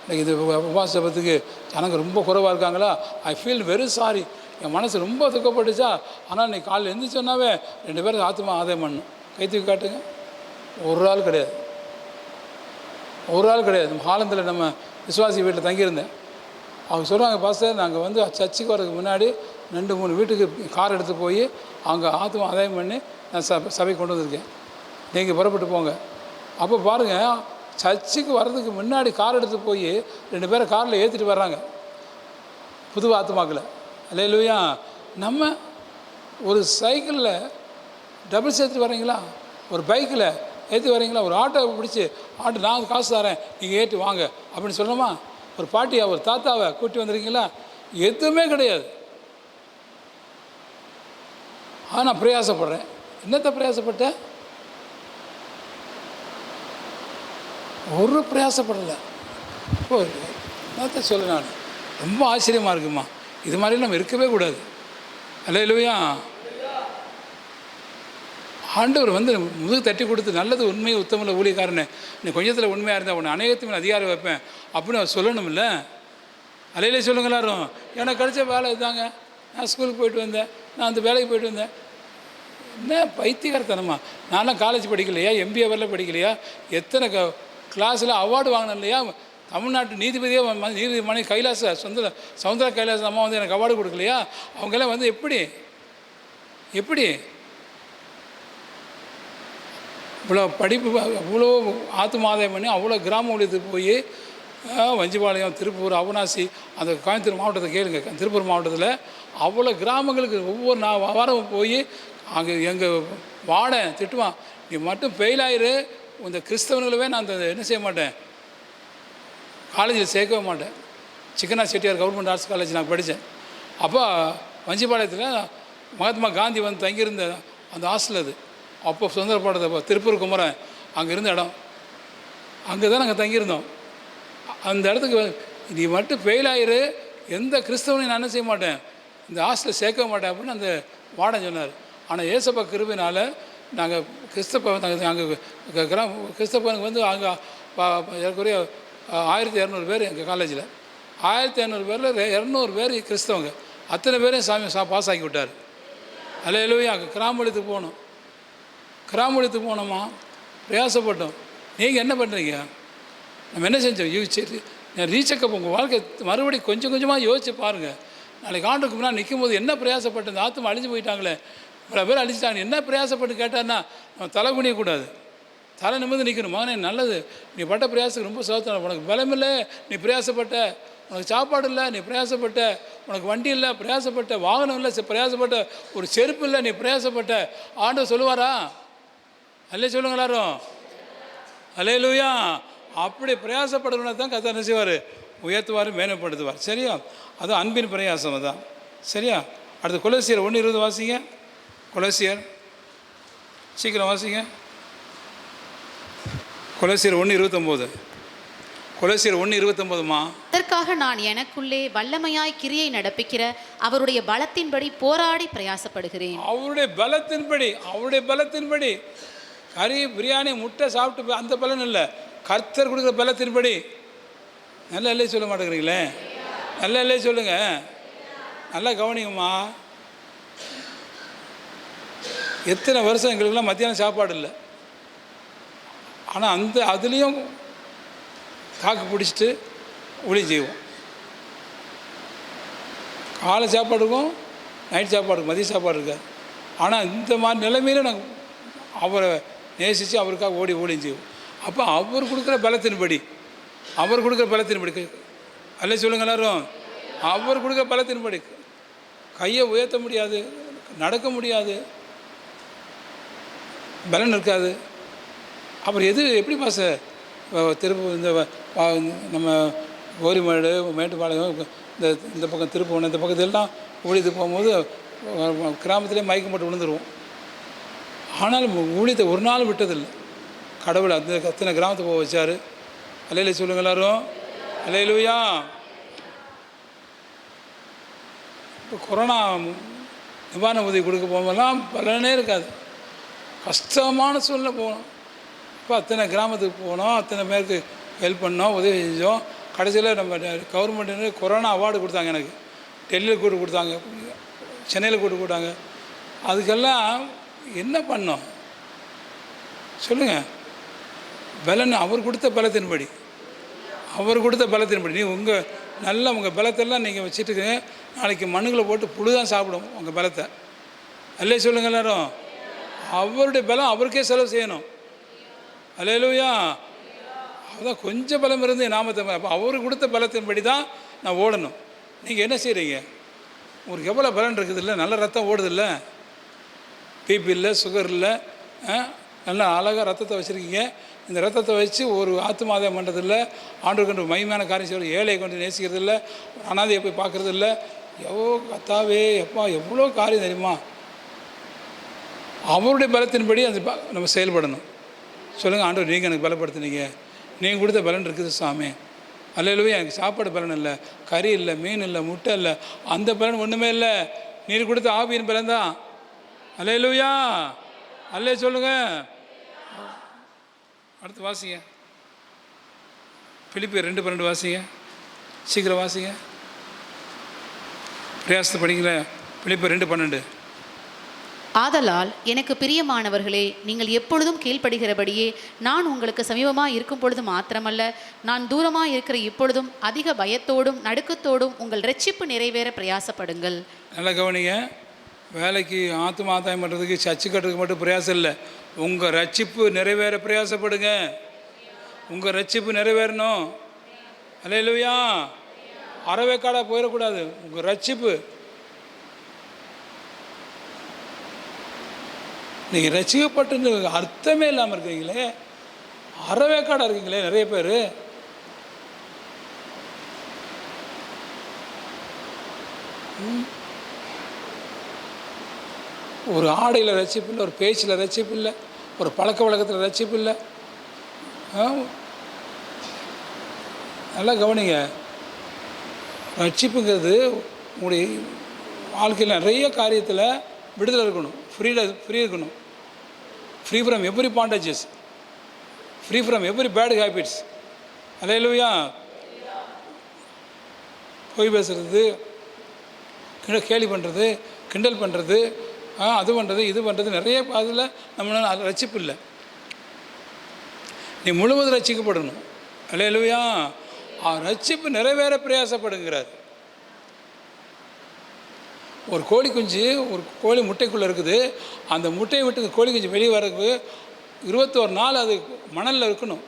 இன்றைக்கி இது உபவாச ஜெபத்துக்கு ஜனங்க ரொம்ப குறைவாக இருக்காங்களா? I feel very sorry. என் மனசு ரொம்ப துக்கப்பட்டுச்சா. ஆனால் இன்றைக்கி காலையில் எழுந்திரிச்சோன்னாவே 2 பேரும் ஆத்துமா ஆதாயம் பண்ணணும். கை தூக்கி காட்டுங்க. ஒரு ஆள் கிடையாது, ஒரு ஆள் கிடையாது. ஹாலந்தில் நம்ம விசுவாசி வீட்டில் தங்கியிருந்தேன். அவங்க சொல்கிறாங்க, பாஸ்டர் நாங்கள் சர்ச்சுக்கு வரதுக்கு முன்னாடி 2-3 வீட்டுக்கு கார் எடுத்து போய் அங்கே ஆத்துமா ஆதாயம் பண்ணி நான் சபைக்கு கொண்டு வந்திருக்கேன், நீங்கள் புறப்பட்டு போங்க. அப்போ பாருங்கள், சர்ச்சுக்கு வர்றதுக்கு முன்னாடி கார் எடுத்து போய் 2 பேரை காரில் ஏற்றிட்டு வர்றாங்க, புது ஆத்துமாக்களை. அல்லேலூயா. நம்ம ஒரு சைக்கிளில் டபுள்ஸ் ஏற்றிட்டு வர்றீங்களா, ஒரு பைக்கில் ஏற்றி வரீங்களா, ஒரு ஆட்டோவை பிடிச்சி ஆட்டோ நான் காசு தரேன் நீங்கள் ஏற்றி வாங்க அப்படின்னு சொல்லணுமா? ஒரு பாட்டியை, ஒரு தாத்தாவை கூட்டி வந்திருக்கீங்களா? எதுவுமே கிடையாது. நான் பிரயாசப்படுறேன். என்னத்தை பிரயாசப்பட்டேன்? ஒரு பிரயாசப்படலை. இப்போ என்னத்தை சொல்ல, நான் ரொம்ப ஆச்சரியமாக இருக்குமா. இது மாதிரி நம்ம இருக்கவே கூடாது. அல்லேலூயா. ஆண்டவர் முதுகு தட்டி கொடுத்து, நல்லது உண்மையை உத்தமில்ல ஊழியக்காரனே, நீ கொஞ்சத்தில் உண்மையாக இருந்தால் உன்னை அநேகத்துக்கு அதிகாரம் வைப்பேன் அப்படின்னு அவர் சொல்லணும்ல. அல்லேலூயா சொல்லுங்க எல்லாரும். எனக்கு கிடைச்ச வேலை இதுதாங்க, நான் ஸ்கூலுக்கு போயிட்டு வந்தேன், நான் அந்த வேலைக்கு போயிட்டு வந்தேன். என்ன பைத்தியக்காரத்தனமா? நான்லாம் காலேஜ் படிக்கலையா, எம்பிஏ வரல படிக்கலையா, எத்தனை கிளாஸில் அவார்டு வாங்கினேன் இல்லையா? தமிழ்நாட்டு நீதிபதியாக நீதிபதி மணி சவுந்தர கைலாச அம்மா எனக்கு அவார்டு கொடுக்கலையா? அவங்கெல்லாம் எப்படி இவ்வளோ படிப்பு, அவ்வளோ ஆத்துமாதாயம் பண்ணி அவ்வளோ கிராம ஊழியத்துக்கு போய் வஞ்சிபாளையம், திருப்பூர், அவினாசி, அந்த கோயம்புத்தூர் மாவட்டத்தை கேளுங்க, திருப்பூர் மாவட்டத்தில் அவ்வளோ கிராமங்களுக்கு ஒவ்வொரு வாரம் போய் அங்கே எங்கள் வார்டன் திட்டுவான், நீ மட்டும் ஃபெயில் ஆயிரு, இந்த கிறிஸ்தவர்களவே நான் என்ன செய்ய மாட்டேன், காலேஜில் சேர்க்கவே மாட்டேன். சிக்கனா செட்டியார் கவர்மெண்ட் ஆர்ட்ஸ் காலேஜ் நான் படித்தேன். அப்போ வஞ்சிபாளையத்தில் மகாத்மா காந்தி தங்கியிருந்த அந்த ஹாஸ்டல் அது. அப்போ சுதந்திரப்பாடத்தை திருப்பூர் குமரன் அங்கே இருந்த இடம், அங்கே தான் நாங்கள் தங்கியிருந்தோம். அந்த இடத்துக்கு நீ மட்டும் ஃபெயில் ஆயிரு, எந்த கிறிஸ்தவனையும் நான் என்ன செய்ய மாட்டேன், இந்த ஹாஸ்டலில் சேர்க்க மாட்டேன் அப்படின்னு அந்த வார்டன் சொன்னார். ஆனால் ஏசப்பா கிருபையினால் நாங்கள் அங்கே கிறிஸ்தவனுக்கு அங்கே ஏற்கனவே 1200 பேர் எங்கள் காலேஜில், 1500 பேரில் 200 பேர் கிறிஸ்தவங்க, அத்தனை பேரையும் சாமி பாஸ் ஆக்கி விட்டார். அல்லேலூயா. அங்கே கிராமத்துக்கு போகணும், கிராமத்துக்கு போனோமா, பிரயாசப்பட்டோம். நீங்கள் என்ன பண்ணுறீங்க? நம்ம என்ன செஞ்சோம்? ரீசெக்கப் உங்கள் வாழ்க்கை மறுபடியும் கொஞ்சம் கொஞ்சமாக யோசிச்சு பாருங்கள். நாளைக்கு ஆண்டுக்கு முன்னாடி நிற்கும் போது என்ன பிரயாசப்பட்டு இந்த ஆத்மா அழிஞ்சு போயிட்டாங்களே, இவ்வளோ பேர் அழிச்சிட்டாங்க, என்ன பிரயாசப்பட்டு கேட்டான்னா நம்ம தலை குனியக்கூடாது, தலை நிமிர்ந்து நிற்கணும். மகனே நல்லது, நீ பட்ட பிரயாசத்துக்கு ரொம்ப சோதனை, உனக்கு பலமில்லை நீ பிரயாசப்பட்ட, உனக்கு சாப்பாடு இல்லை நீ பிரயாசப்பட்ட, உனக்கு வண்டி இல்லை பிரயாசப்பட்ட, வாகனம் இல்லை பிரயாசப்பட்ட, ஒரு செருப்பு இல்லை நீ பிரயாசப்பட்ட. ஆண்டவர் சொல்லுவாரா? அல்லே சொல்லுங்க எல்லாரும், அல்லேலூயா. அப்படி பிரயாசப்படுறவனை தான் கர்த்தர் என்ன செய்வார்? உயர்த்துவார், மேன்மைப்படுத்துவார். சரியா? அது அன்பின் பிரயாசம் தான். சரியா? அடுத்து கொலோசியர் 1:20 வாசிங்க. கொலோசியர் சீக்கிரம் வாசிங்க. கொலோசியர் 1:29. கொலோசியர் 1:29மா. அதற்காக நான் எனக்குள்ளே வல்லமையாய் கிரியை நடப்பிக்கிற அவருடைய பலத்தின்படி போராடி பிரயாசப்படுகிறேன். அவருடைய பலத்தின்படி கறி பிரியாணி முட்டை சாப்பிட்டு அந்த பலன் இல்லை, கர்த்தர் கொடுக்குற பலத்தின்படி. நல்ல இல்லையே சொல்ல மாட்டேங்கிறீங்களே, நல்ல இல்லையே சொல்லுங்க, நல்லா கவனிங்கம்மா. எத்தனை வருஷம் எங்களுக்கெல்லாம் மத்தியானம் சாப்பாடு இல்லை, ஆனால் அதுலேயும் தாக்கு பிடிச்சிட்டு ஊழியம் செய்வோம். காலை சாப்பாடு இருக்கும், நைட் சாப்பாடு, மதிய சாப்பாடு இருக்காது. ஆனால் இந்த மாதிரி நிலைமையில நாங்கள் அவரை நேசித்து அவருக்காக ஊழியம் செய்வோம். அப்போ அவர் கொடுக்குற பலத்தின்படி அல்ல சொல்லுங்க எல்லாரும், அவர் கொடுக்குற பலத்தின்படி. கையை உயர்த்த முடியாது, நடக்க முடியாது, பலன் இருக்காது. அப்புறம் எப்படி பாச திருப்பு இந்த நம்ம கோரிமேடு மேட்டுப்பாளையம் இந்த பக்கம் திருப்பூர் இந்த பக்கத்திலலாம் ஊழியத்துக்கு போகும்போது கிராமத்திலே மயக்கம் போட்டு விழுந்துருவோம். ஆனாலும் ஊழியத்தை ஒரு நாள் விட்டதில்லை. கடவுள் அத்தனை கிராமத்துக்கு போக வச்சார். அல்லேலூயா சொல்லுங்க எல்லாரும், அல்லேலூயா. இப்போ கொரோனா நிவாரண உதவி கொடுக்க போகும்போதெல்லாம் பலனே இருக்காது, கஷ்டமான சூழ்நிலை போகணும். இப்போ அத்தனை கிராமத்துக்கு போனோம், அத்தனை பேருக்கு ஹெல்ப் பண்ணோம், உதவி செஞ்சோம். கடைசியில் நம்ம கவர்மெண்ட்டு கொரோனா அவார்டு கொடுத்தாங்க. எனக்கு டெல்லியில் கூட்டு கொடுத்தாங்க, சென்னையில் கூட்டு கொடுத்தாங்க. அதுக்கெல்லாம் என்ன பண்ணோம் சொல்லுங்கள்? பலன் அவர் கொடுத்த பலத்தின்படி நீ உங்கள் பலத்தெல்லாம் நீங்கள் வச்சுட்டு நாளைக்கு மண்ணுகளை போட்டு புழு தான் சாப்பிடும் உங்கள் பலத்தை. அல்லே சொல்லுங்கள் எல்லாரும், அவருடைய பலம் அவருக்கே செலவு செய்யணும். அல்லேலூயா. அதுதான் கொஞ்சம் பலம் இருந்து நாமத்தை, அப்போ அவருக்கு கொடுத்த பலத்தின்படி தான் நான் ஓடணும். நீங்கள் என்ன செய்கிறீங்க? உங்களுக்கு எவ்வளோ பலன் இருக்குது இல்லை, நல்ல ரத்தம் ஓடுது இல்லை, பிபி இல்லை, சுகர் இல்லை, நல்லா அழகாக ரத்தத்தை வச்சுருக்கீங்க. இந்த ரத்தத்தை வச்சு ஒரு ஆத்துமாதம் பண்ணுறதில்ல, ஆண்டு கொண்டு மகிமையான காரியம் செய்வது, ஏழையை கொண்டு நேசிக்கிறது இல்லை, அனாதையை போய் பார்க்குறது இல்லை. கத்தாவே எப்பா எவ்வளோ காரியம் தெரியுமா? அவருடைய பலத்தின்படி அது நம்ம செயல்படணும். சொல்லுங்கள், ஆண்டவர் நீங்கள் எனக்கு பலப்படுத்துனீங்க, நீங்கள் கொடுத்த பலன் இருக்குது சாமி. அல்லேலூயா. எனக்கு சாப்பாடு பலன் இல்லை, கறி இல்லை, மீன் இல்லை, முட்டை இல்லை, அந்த பலன் ஒன்றுமே இல்லை, நீர் கொடுத்த ஆவியின் பலன் தான். அல்லேலூயா. அல்லே சொல்லுங்க. அடுத்து வாசிங்க, பிலிப்பியர் 2:12 வாசிங்க, சீக்கிரம் வாசிங்க, பிரயாசத்தை படிக்கல. பிலிப்பியர் 2:12. ஆதலால் எனக்கு பிரியமானவர்களே, நீங்கள் எப்பொழுதும் கீழ்ப்படுகிறபடியே நான் உங்களுக்கு சமீபமாக இருக்கும் பொழுது மாத்திரமல்ல, நான் தூரமாக இருக்கிற இப்பொழுதும் அதிக பயத்தோடும் நடுக்கத்தோடும் உங்கள் இரட்சிப்பு நிறைவேற பிரயாசப்படுங்கள். நல்லா கவனிங்க. வேலைக்கு ஆத்தும ஆதாயம் பண்ணுறதுக்கு சர்ச்சு கட்டுறதுக்கு மட்டும் பிரயாசம் இல்லை, உங்கள் ரட்சிப்பு நிறைவேற பிரயாசப்படுங்க. உங்கள் ரட்சிப்பு நிறைவேறணும். அல்லேலூயா. அறவேக்காடாக போயிடக்கூடாது. உங்கள் ரட்சிப்பு, நீங்கள் ரசிக்கப்பட்டு அர்த்தமே இல்லாமல் இருக்கீங்களே, அறவேக்காடாக இருக்கீங்களே நிறைய பேர். ஒரு ஆடையில் ரட்சிப்பு இல்லை, ஒரு பேச்சில் ரட்சிப்பு இல்லை, ஒரு பழக்க வழக்கத்தில் ரட்சிப்பு இல்லை. நல்லா கவனிங்க. ரட்சிப்புங்கிறது உங்களுடைய வாழ்க்கையில் நிறைய காரியத்தில் விடுதலை இருக்கணும், ஃப்ரீ இருக்கணும். Free from every bondages, free from every bad habits. Hallelujah. பொய் பேசுறது, கேலி பண்ணுறது, கிண்டல் பண்ணுறது, அது பண்ணுறது, இது பண்ணுறது, நிறைய அதில் நம்மளால் ரட்சிப்பு இல்லை. நீ முழுவதும் ரட்சிக்கப்படணும். அல்லேலூயா. ரட்சிப்பு நிறைவேற பிரயாசப்படுங்கிறார். ஒரு கோழி குஞ்சு ஒரு கோழி முட்டைக்குள்ளே இருக்குது. அந்த முட்டையை விட்டு கோழி குஞ்சு வெளியே வரக்கு 21 நாள் அது மணலில் இருக்கணும்.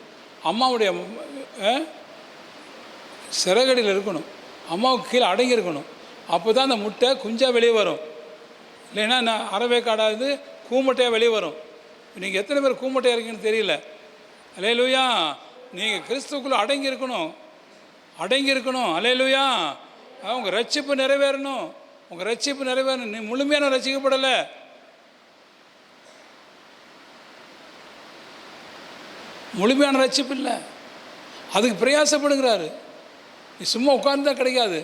அம்மாவுடைய சிறகடியில் இருக்கணும். அம்மாவுக்கு கீழே அடங்கி இருக்கணும். அப்போ தான் அந்த முட்டை குஞ்சாக வெளியே வரும். இல்லைன்னா நான் அறவே காடாது கூமுட்டையாக வெளியே வரும். நீங்கள் எத்தனை பேர் கூமுட்டையாக இருக்கீங்கன்னு தெரியல. அல்லேலூயா. நீங்கள் கிறிஸ்துவுக்குள்ளே அடங்கி இருக்கணும். அல்லேலூயா. உங்கள் ரட்சிப்பு நிறைவேறணும். உங்கள் ரட்சிப்பு நிறைவேறணும். நீ முழுமையான ரட்சிக்கப்படலை. முழுமையான ரட்சிப்பு இல்லை. அதுக்கு பிரயாசப்படுங்கிறாரு. நீ சும்மா உட்கார்ந்தா கிடைக்காது.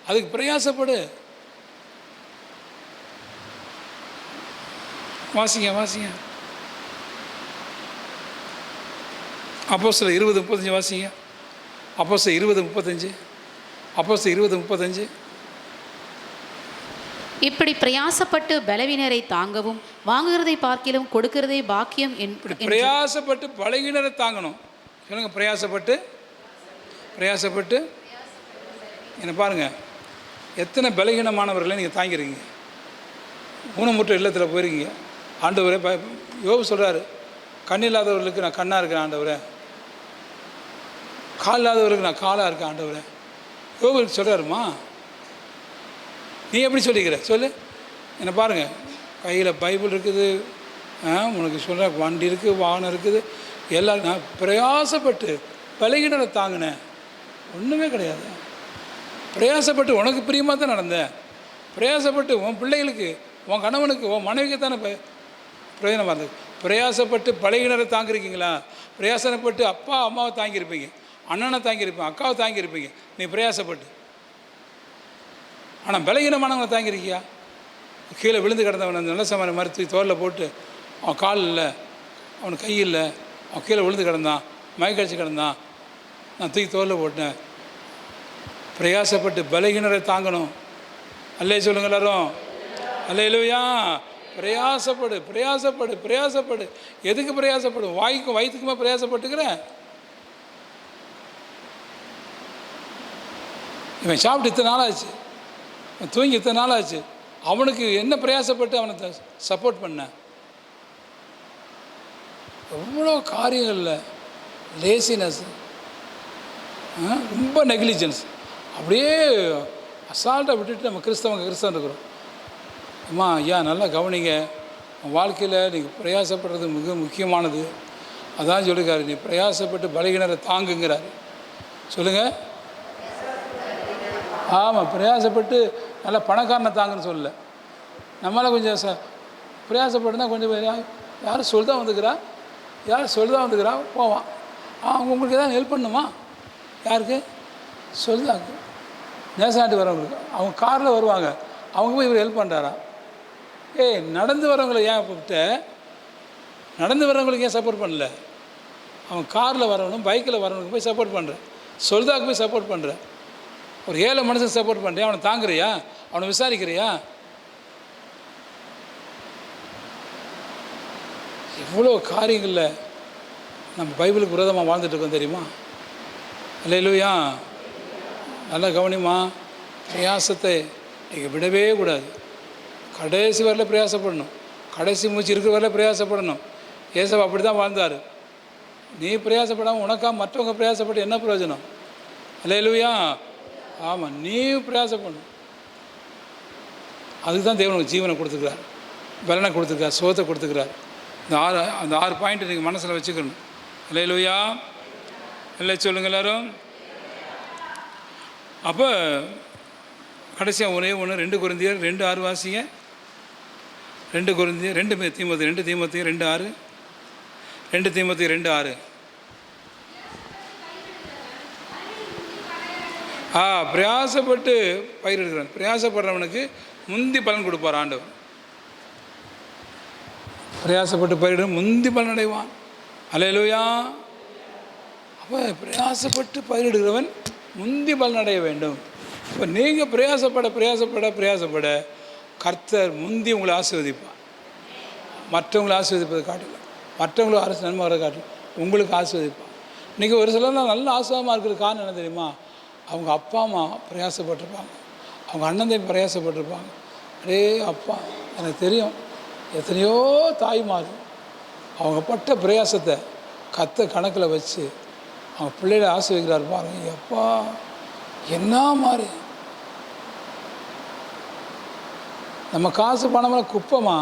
அதுக்கு பிரயாசப்படு. வாசிங்க அப்போஸ்தலர் 20:35 வாசிங்க. அப்போஸ்தலர் 20:35 இப்படி பிரயாசப்பட்டு பலவீனரை தாங்கவும் வாங்குகிறதை பார்க்கிலும் கொடுக்கிறதை பாக்கியம் இப்படி பிரயாசப்பட்டு பலவீனரை தாங்கணும். சொல்லுங்க, பிரயாசப்பட்டு என்ன பாருங்கள், எத்தனை பலகீனமானவர்களை நீங்கள் தாங்கிறீங்க. ஊனமுற்ற இல்லத்தில் போயிருக்கீங்க. ஆண்டவரே, யோபு சொல்கிறாரு, கண் இல்லாதவர்களுக்கு நான் கண்ணாக இருக்கிறேன் ஆண்டவரே, கால் இல்லாதவர்களுக்கு நான் காலாக இருக்கேன் ஆண்டவரே. யோபு சொல்கிறாருமா, நீ எப்படி சொல்லிக்கிற சொல்லு. என்ன பாருங்கள், கையில் பைபிள் இருக்குது, உனக்கு சொல்கிற வண்டி இருக்குது, வாகனம் இருக்குது, எல்லாம். நான் பிரயாசப்பட்டு பலகீனரை தாங்கினேன். ஒன்றுமே கிடையாது. பிரயாசப்பட்டு உனக்கு பிரியமாக தான் நடந்தேன். பிரயாசப்பட்டு உன் பிள்ளைகளுக்கு, உன் கணவனுக்கு, உன் மனைவிக்கு தானே பிரயோஜனமாக இருந்தது. பிரயாசப்பட்டு பலகீனரை தாங்கியிருக்கீங்களா? பிரயாசப்பட்டு அப்பா அம்மாவை தாங்கியிருப்பீங்க, அண்ணனை தாங்கியிருப்பீங்க, அக்காவை தாங்கியிருப்பீங்க. நீ பிரயாசப்பட்டு. ஆனால் பலகீனமானவங்களை தாங்கியிருக்கியா? கீழே விழுந்து கிடந்தவன் அந்த நல்ல சமான மறுத்து தோலில் போட்டு, அவன் கால் இல்லை, அவனுக்கு கை இல்லை, அவன் கீழே விழுந்து கிடந்தான், மயக்கடிச்சு கிடந்தான், நான் தூக்கி தோலில் போட்டேன். பிரயாசப்பட்டு பலகீனரை தாங்கணும். அல்லே சொல்லுங்க எல்லாரும். அல்லேலூயா. பிரயாசப்படு. எதுக்கு பிரயாசப்படும்? வாய்க்கும் வயிற்றுக்குமா பிரயாசப்பட்டுக்கிறேன். இவன் சாப்பிட்டு இத்தனை நாளாச்சு, தூங்கி இத்தனை நாளாச்சு, அவனுக்கு என்ன பிரயாசப்பட்டு அவனை சப்போர்ட் பண்ண? எவ்வளோ காரியங்களில் லேசினஸ், ரொம்ப நெக்லிஜென்ஸ். அப்படியே அசால்ட்டாக விட்டுட்டு நம்ம கிறிஸ்தவன் இருக்கிறோம். அம்மா ஐயா, நல்லா கவனிங்க. வாழ்க்கையில் நீங்கள் பிரயாசப்படுறது மிக முக்கியமானது. அதான் சொல்லுறாரு, நீ பிரயாசப்பட்டு பலகீனரை தாங்குங்கிறார். சொல்லுங்கள். ஆமாம், பிரயாசப்பட்டு நல்லா பணக்காரனை தாங்குன்னு சொல்லலை. நம்மளால் கொஞ்சம் பிரயாசப்பட்டுனா கொஞ்சம் யாரும் சொல்லிதான் வந்துக்கிறா போவான். அவங்க உங்களுக்கு எதாவது ஹெல்ப் பண்ணுமா? யாருக்கு சொல்லுதாங்க? நேசநாட்டு வரவங்களுக்கு. அவங்க காரில் வருவாங்க, அவங்க போய் இவர் ஹெல்ப் பண்ணுறாரா? நடந்து வரவங்களை ஏன் கூப்பிட்டு, நடந்து வரவங்களுக்கு ஏன் சப்போர்ட் பண்ணல? அவன் காரில் வரவனும் பைக்கில் வரவனுக்கு போய் சப்போர்ட் பண்ணுறேன், சொல்தாக்கு போய் சப்போர்ட் பண்ணுறேன். ஒரு ஏழை மனுஷன் சப்போர்ட் பண்ணுறியா? அவனை தாங்குறியா? அவனை விசாரிக்கிறியா? எவ்வளோ காரியங்களில் நம்ம பைபிளுக்கு விரோதமாக வாழ்ந்துட்டு இருக்கோம் தெரியுமா? அல்லேலூயா. நல்லா கவனிமா. பிரயாசத்தை நீங்கள் விடவே கூடாது. கடைசி வரல பிரயாசப்படணும். கடைசி மூச்சு இருக்கிற வரல பிரயாசப்படணும். ஏசப்பா அப்படி தான் வாழ்ந்தார். நீ பிரயாசப்படாமல் உனக்காக மற்றவங்க பிரயாசப்பட்டு என்ன பிரயோஜனம்? அல்லேலூயா. ஆமாம், நீ பிரயாசப்படணும். அதுக்கு தான் தேவனுக்கு ஜீவனை கொடுத்துக்கிறார், பலனை கொடுத்துக்கிறார், சோத்தை கொடுத்துக்கிறார். அந்த 6 பாயிண்ட் நீங்கள் மனசில் வச்சுக்கணும். அல்லேலூயா. இல்லை சொல்லுங்கள் எல்லாரும். அப்போ கடைசியாக ஒரே ஒன்று 2 கொரிந்தியர் 2:6 வாசிங்க. 2 கொரிந்தியர் 2 தீமோத்தேயு 2:6. 2 தீமோத்தேயு 2:6. பிரயாசப்பட்டு பயிரிடுகிறான். பிரயாசப்படுறவனுக்கு முந்தி பலன் கொடுப்பார் ஆண்டவர். பிரயாசப்பட்டு பயிரிட முந்தி பலன் அடைவான். அல்லேலூயா. அப்போ பிரயாசப்பட்டு பயிரிடுகிறவன் முந்தி பலன் அடைய வேண்டும். இப்போ நீங்கள் பிரயாசப்பட கர்த்தர் முந்தி உங்களை ஆசீர்வதிப்பார். மற்றவங்களை ஆசீர்வதிப்பதை காட்டல, மற்றவங்களுக்கு அரசு நன்மை வர காட்டல, உங்களுக்கு ஆசீர்வதிப்பார். இன்றைக்கி ஒரு சிலர்லாம் நல்ல ஆசீர்வாதமாக இருக்கிறது காரணம் என்ன தெரியுமா? அவங்க அப்பா அம்மா பிரயாசப்பட்டிருப்பாங்க, அவங்க அண்ணன் தம்பி பிரயாசப்பட்டிருப்பாங்க, அடே அப்பா, எனக்கு தெரியும் எத்தனையோ தாய்மார் அவங்க பட்ட பிரயாசத்தை கணக்கில் வச்சு அவங்க பிள்ளைகளை ஆசீர்வதிக்கிறார் பாருங்க. அப்பா என்ன மாதிரி நம்ம காசு பணமெல்லாம் குப்பைமா,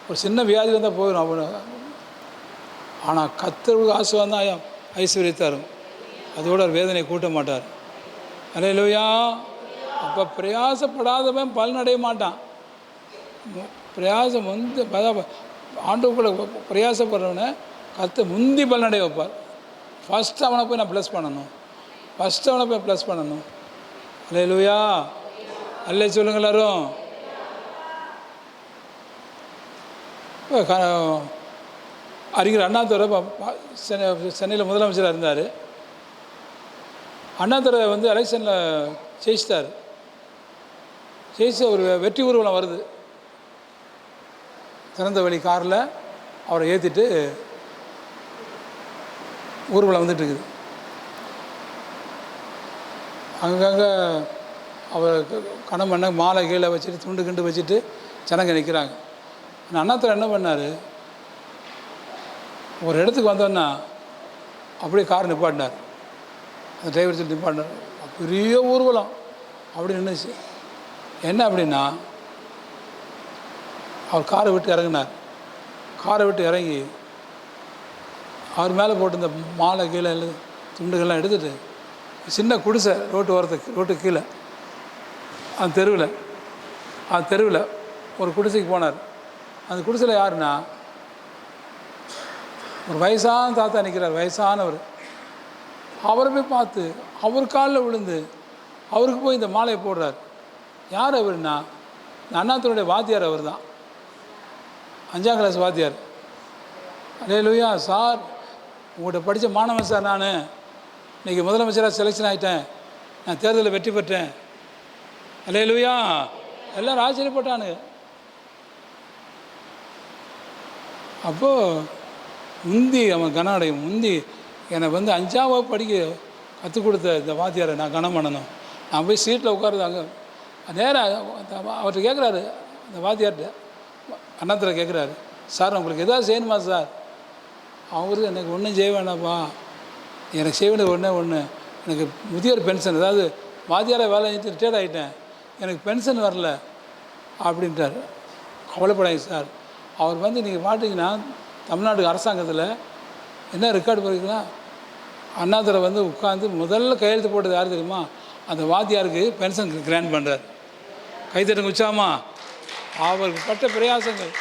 ஒரு சின்ன வியாதி வந்தால் போயிடும் அவனு. ஆனால் கர்த்தருக்கு ஆசை வந்தால் ஐஸ்வர்யத்தாரும் அதோட வேதனை கூட்ட மாட்டார். அல்லேலூயா. அப்போ பிரயாசப்படாதவன் பலனடைய மாட்டான். பிரயாசம் வந்து ஆண்டுக்குள்ளே பிரயாசப்படுறவனை கர்த்தர் முந்தி பலனடைய வைப்பார். ஃபஸ்ட்டு அவனை போய் நான் ப்ளஸ் பண்ணணும். அல்லேலூயா. அல்லே சொல்லுங்க எல்லாரும். அறிஞர் அண்ணாதுரை சென்னையில் முதலமைச்சராக இருந்தார். அண்ணாதுரை வந்து எலெக்ஷனில் ஜெயிச்சிட்டார். ஜெயிச்சு ஒரு வெற்றி ஊர்வலம் வருது. திறந்த வழி காரில் அவரை ஏற்றிட்டு ஊர்வலம் வந்துட்டுருக்குது. அங்கங்கே அவர் கணம் பண்ண மாலை கீழே வச்சுட்டு துண்டு கிண்டு வச்சுட்டு ஜனங்க நிற்கிறாங்க. அண்ணாதுரை என்ன பண்ணார், ஒரு இடத்துக்கு வந்தோன்னா அப்படியே கார் நிப்பாட்டினார். அந்த டிரைவர் சொல்லி நிப்பாட்டினார். பெரிய ஊர்வலம் அப்படி நின்றுச்சு. என்ன அப்படின்னா, அவர் காரை விட்டு இறங்கினார். காரை விட்டு இறங்கி அவர் மேலே போட்டு இந்த மாலை கீழே துண்டுகள்லாம் எடுத்துகிட்டு சின்ன குடிசை ரோட்டுக்கு கீழே அந்த தெருவில் ஒரு குடிசைக்கு போனார். அந்த குடிசையில் யாருன்னா, ஒரு வயசான தாத்தா நிற்கிறார், வயசானவர். அவரை போய் பார்த்து அவர் காலில் விழுந்து அவருக்கு போய் இந்த மாலையை போடுறார். யார் அவர்னா, இந்த அண்ணாத்துடைய வாத்தியார். அவர் தான் 5ஆம் கிளாஸ் வாத்தியார். அல்லேலூயா. சார், உங்கள்கிட்ட படித்த மாணவன் சார். நான் இன்றைக்கி முதலமைச்சராக செலெக்ஷன் ஆகிட்டேன், நான் தேர்தலில் வெற்றி பெற்றேன். அல்லேலூயா. எல்லோரும் ஆச்சரியப்பட்டானுங்க. அப்போது முந்தி அவன் கனஅடையும் முந்தி எனக்கு வந்து 5ஆம் வகுப்பு படிக்க கற்றுக் கொடுத்த இந்த வாத்தியாரை நான் கனம் பண்ணணும். நான் போய் சீட்டில் உட்காருது. அங்கே நேராக அவர்கிட்ட கேட்குறாரு, இந்த வாத்தியார்கிட்ட அண்ணாதுரை கேட்குறாரு, சார் உங்களுக்கு எதாவது செய்யணுமா சார்? அவரு, எனக்கு ஒன்றும் செய்ய வேணாப்பா, எனக்கு செய்ய வேண்டியது ஒன்று, எனக்கு முதியோர் பென்ஷன், அதாவது வாத்தியாரை வேலை செஞ்சு ரிட்டையர்ட் ஆகிட்டேன், எனக்கு பென்ஷன் வரல அப்படின்ட்டார். கவலைப்படாங்க சார், அவர் வந்து நீங்கள் பார்த்தீங்கன்னா தமிழ்நாடு அரசாங்கத்தில் என்ன ரெக்கார்டு பண்ணிக்கலாம், அண்ணாதுரை வந்து உட்காந்து முதல்ல கையெழுத்து போட்டது யார் தெரியுமா? அந்த வாத்தியாருக்கு பென்ஷன் கிராண்ட் பண்ணுறார். கைத்தட்டுங்க உச்சாமா. அவருக்கு பட்ட பிரயாசங்கள்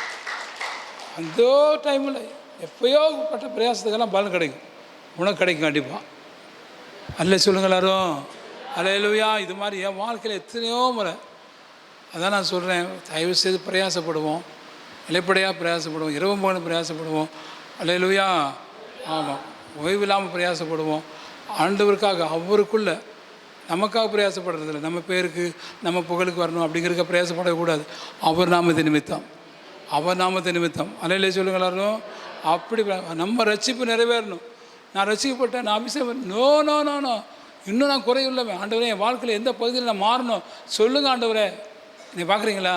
அந்த டைமில் எப்போயோ பட்ட பிரயாசத்துக்கெல்லாம் பலன் கிடைக்கும், உனக்கு கிடைக்கும் கண்டிப்பாக. அல்ல சொல்லுங்கள் எல்லாரும். அல்லேலூயா. இது மாதிரி என் வாழ்க்கையில் எத்தனையோ முறை அதான் நான் சொல்கிறேன், தயவு செய்து பிரயாசப்படுவோம், நிலைப்படையாக பிரயாசப்படுவோம், இரவு பகலும் பிரயாசப்படுவோம். அல்லேலூயா. ஆமாம், ஓய்வு இல்லாமல் பிரயாசப்படுவோம். ஆண்டவருக்காக, அவருக்குள்ளே நமக்காக பிரயாசப்படுறதில்ல, நம்ம பேருக்கு நம்ம புகழுக்கு வரணும் அப்படிங்கிறக்க பிரயாசப்படக்கூடாது. அவர் நாமத்தை நிமித்தம். அல்லேலூயா சொல்லுங்கள் எல்லாரும். அப்படி நம்ம ரட்சிப்பு நிறைவேறணும். நான் ரட்சிக்கப்பட்டேன், நான் அபிஷேகம், நோ நோ நோ நோ இன்னும் நான் குறையுள்ளவன். ஆண்டவரே, என் வாழ்க்கையில் எந்த பகுதியில் நான் மாறணும் சொல்லுங்கள் ஆண்டவரே. நீ பார்க்குறீங்களா,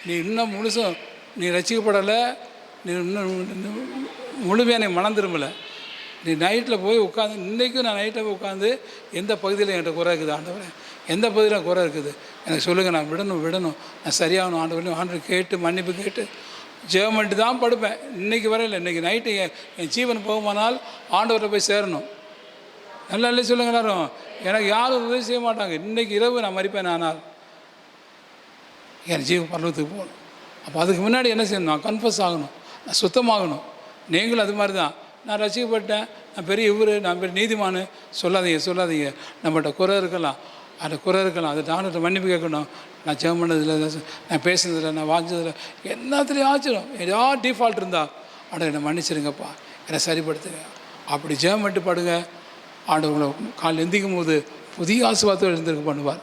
நீ இன்னும் முழுசும் நீ ரசிக்கப்படலை, நீ இன்னும் முழுமையாக நீ மனம் திரும்பலை. நீ நைட்டில் போய் உட்காந்து, இன்றைக்கும் நான் நைட்டில் போய் உட்காந்து எந்த பகுதியில் என்கிட்ட குறை இருக்குது ஆண்டவரே, எந்த பகுதியில் குறை இருக்குது எனக்கு சொல்லுங்கள், நான் விடணும், நான் சரியாகணும் ஆண்டவரே. ஆண்டவர் கேட்டு மன்னிப்பு கேட்டு ஜெபம் பண்ணிட்டு தான் படுப்பேன். இன்றைக்கி வரையில் இன்றைக்கி நைட்டு என் ஜீவன் போகுமானால் ஆண்டவர்கிட்ட போய் சேரணும். நல்லா இல்லை சொல்லுங்க எல்லாரும். எனக்கு யாரும் உதவி செய்ய மாட்டாங்க. இன்றைக்கி இரவு நான் மறிப்பேன், ஆனால் என் ஜீவன் பரலோகத்துக்கு போகணும். அப்போ அதுக்கு முன்னாடி என்ன செய்யணும்? நான் கன்ஃபஸ் ஆகணும், நான் சுத்தமாகணும். நீங்களும் அது மாதிரி தான். நான் ரசிக்கப்பட்டேன், நான் பெரிய நான் பெரிய நீதிமானு சொல்லாதீங்க. நம்மகிட்ட குறை இருக்கலாம், அந்த குறை இருக்கலாம், அதை டாக்டர்கிட்ட மன்னிப்பு கேட்கணும். நான் ஜெபம் பண்ணதில்லை, நான் பேசுனதில்லை, நான் வாஞ்சதில்லை, எல்லாத்துலேயும் ஆச்சிடும். ஏதாவது டிஃபால்ட் இருந்தால் என்னை மன்னிச்சிருங்கப்பா, என்னை சரிப்படுத்துங்க. அப்படி ஜெபம் பண்ணிட்டு படுங்க. ஆண்டவங்களை காலையில் எந்திக்கும் போது புதிய ஆசீர்வாதத்தை எழுந்திருக்க பண்ணுவார்,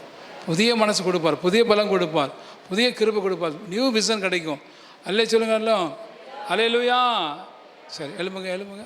புதிய மனசு கொடுப்பார், புதிய பலம் கொடுப்பார், புதிய கிருபை கொடுப்பார், நியூ விஷன் கிடைக்கும். அல்லே சொல்லுங்க எல்லாம். அல்லேலூயா. சரி, எழுப்புங்க.